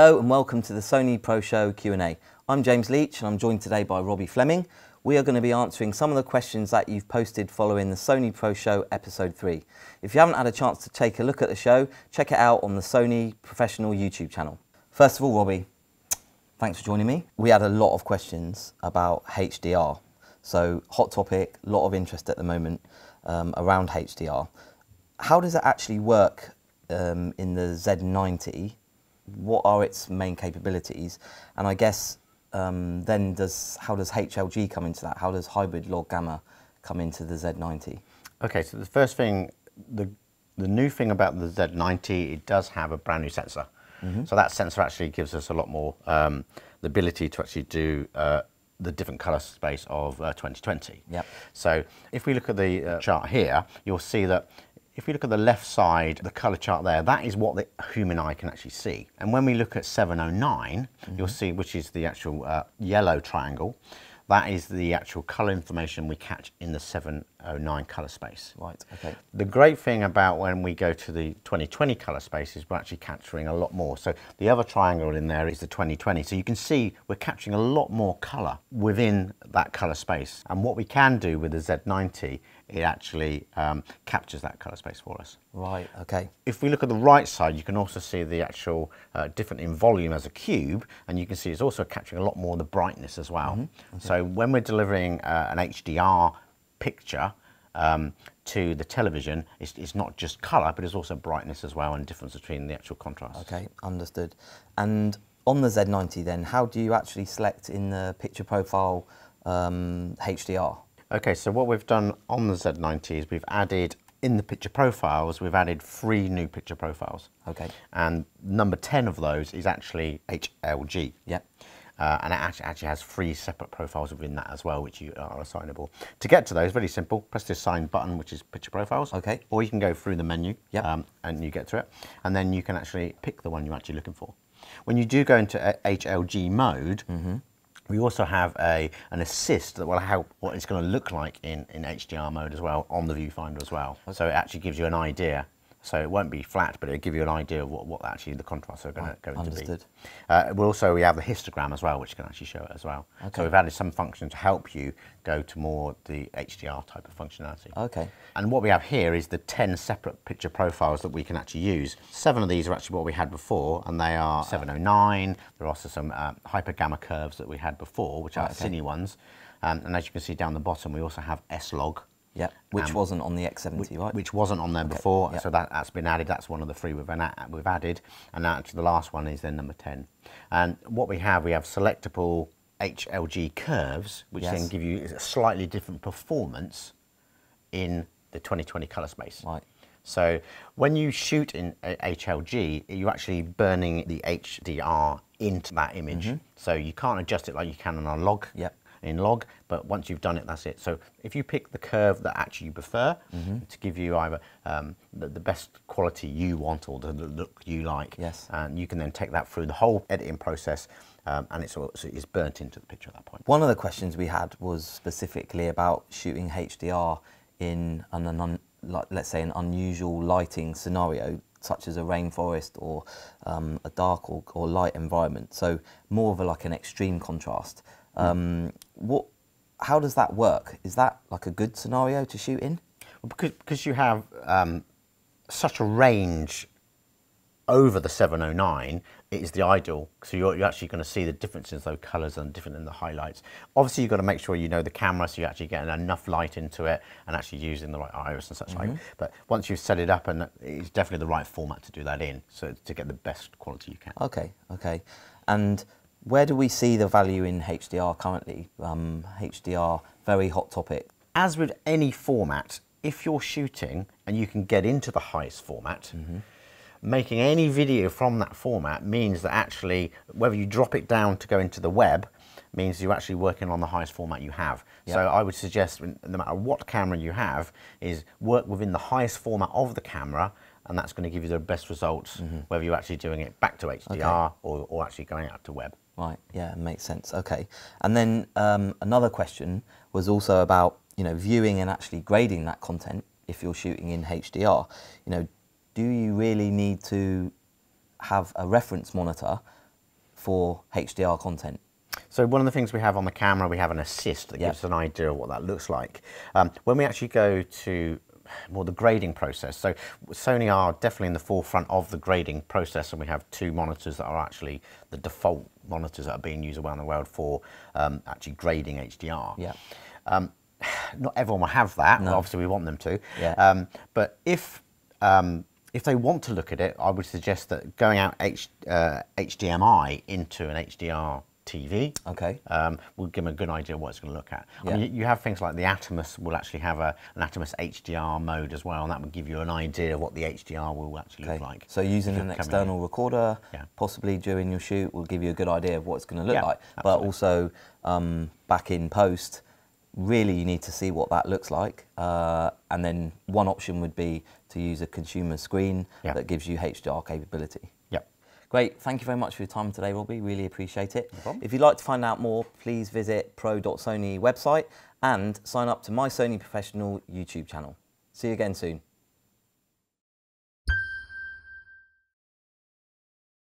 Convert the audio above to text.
Hello and welcome to the Sony Pro Show Q&A. I'm James Leach and I'm joined today by Robbie Fleming. We are going to be answering some of the questions that you've posted following the Sony Pro Show Episode 3. If you haven't had a chance to take a look at the show, check it out on the Sony Professional YouTube channel. First of all, Robbie, thanks for joining me. We had a lot of questions about HDR. So hot topic, a lot of interest at the moment around HDR. How does it actually work in the Z90? What are its main capabilities? And I guess then how does HLG come into that? How does hybrid log gamma come into the Z90? Okay, so the first thing, the new thing about the Z90, it does have a brand new sensor. So that sensor actually gives us a lot more the ability to actually do the different colour space of 2020. Yep. So if we look at the chart here, you'll see that if we look at the left side, the colour chart there, that is what the human eye can actually see. And when we look at 709, you'll see, which is the actual yellow triangle, that is the actual colour information we catch in the 709 colour space. Right, okay. The great thing about when we go to the 2020 colour space is we're actually capturing a lot more. So the other triangle in there is the 2020. So you can see we're capturing a lot more colour within that colour space. And what we can do with the Z90, it actually captures that colour space for us. Right, okay. If we look at the right side, you can also see the actual different in volume as a cube, and you can see it's also capturing a lot more of the brightness as well. Okay. So when we're delivering an HDR picture to the television, it's not just colour, but it's also brightness as well, and difference between the actual contrast. Okay, understood. And on the Z90 then, how do you actually select in the picture profile HDR? Okay, so what we've done on the Z90 is we've added, in the picture profiles, we've added 3 new picture profiles. Okay. And number 10 of those is actually HLG. Yep. And it actually has 3 separate profiles within that as well, which are assignable. To get to those, very simple, press the assign button, which is picture profiles. Okay. Or you can go through the menu, yep. And you get to it. And then you can actually pick the one you're actually looking for. When you do go into HLG mode, we also have an assist that will help what it's going to look like in HDR mode as well, on the viewfinder as well. Okay. So it actually gives you an idea. So it won't be flat, but it'll give you an idea of what actually the contrasts are going to be. We have the histogram as well, which can actually show it as well. Okay. So we've added some function to help you go to more the HDR type of functionality. Okay. And what we have here is the 10 separate picture profiles that we can actually use. 7 of these are actually what we had before, and they are 709. There are also some hyper gamma curves that we had before, which are cine ones. And as you can see down the bottom, we also have S-log. Yeah, which wasn't on the X70, right? Which wasn't on there before, so that's been added. That's one of the 3 we've added, and actually the last one is then number 10. And what we have selectable HLG curves, which then give you a slightly different performance in the 2020 colour space. Right. So when you shoot in HLG, you're actually burning the HDR into that image. So you can't adjust it like you can on a log. Yep. In log, but once you've done it, that's it. So if you pick the curve that actually you prefer to give you either the best quality you want or the look you like, and you can then take that through the whole editing process, and it's burnt into the picture at that point. One of the questions we had was specifically about shooting HDR in let's say an unusual lighting scenario, such as a rainforest or a dark or light environment. So more of like an extreme contrast. How does that work? Is that like a good scenario to shoot in? Well, because you have such a range over the 709, it is the ideal. So you're actually going to see the differences, those colours and different in the highlights. Obviously, you've got to make sure you know the camera, so you're actually getting enough light into it and actually using the right iris and such like. But once you've set it up, and it's definitely the right format to do that in, so to get the best quality you can. Okay, okay. And where do we see the value in HDR currently? HDR, very hot topic. As with any format, if you're shooting and you can get into the highest format, making any video from that format means that actually, whether you drop it down to go into the web, means you're actually working on the highest format you have. Yep. So I would suggest, no matter what camera you have, is work within the highest format of the camera, and that's going to give you the best results, whether you're actually doing it back to HDR or actually going out to web. Right, yeah, makes sense, okay. And then another question was also about, viewing and actually grading that content if you're shooting in HDR. Do you really need to have a reference monitor for HDR content? So one of the things we have on the camera, we have an assist that gives us an idea of what that looks like. When we actually go to more the grading process, so Sony are definitely in the forefront of the grading process, and we have 2 monitors that are actually the default monitors that are being used around the world for actually grading HDR. Yeah. Not everyone will have that. No. Obviously, we want them to. Yeah. But if they want to look at it, I would suggest that going out HDMI into an HDR TV will give them a good idea of what it's going to look at. Yeah. I mean, you have things like the Atomos will actually have an Atomos HDR mode as well, and that will give you an idea of what the HDR will actually look like. So using an external recorder, possibly during your shoot, will give you a good idea of what it's going to look like. Absolutely. But also back in post, really you need to see what that looks like. And then one option would be to use a consumer screen that gives you HDR capability. Great, thank you very much for your time today, Robbie. Really appreciate it. No problem. If you'd like to find out more, please visit pro.sony website and sign up to My Sony Professional YouTube channel. See you again soon.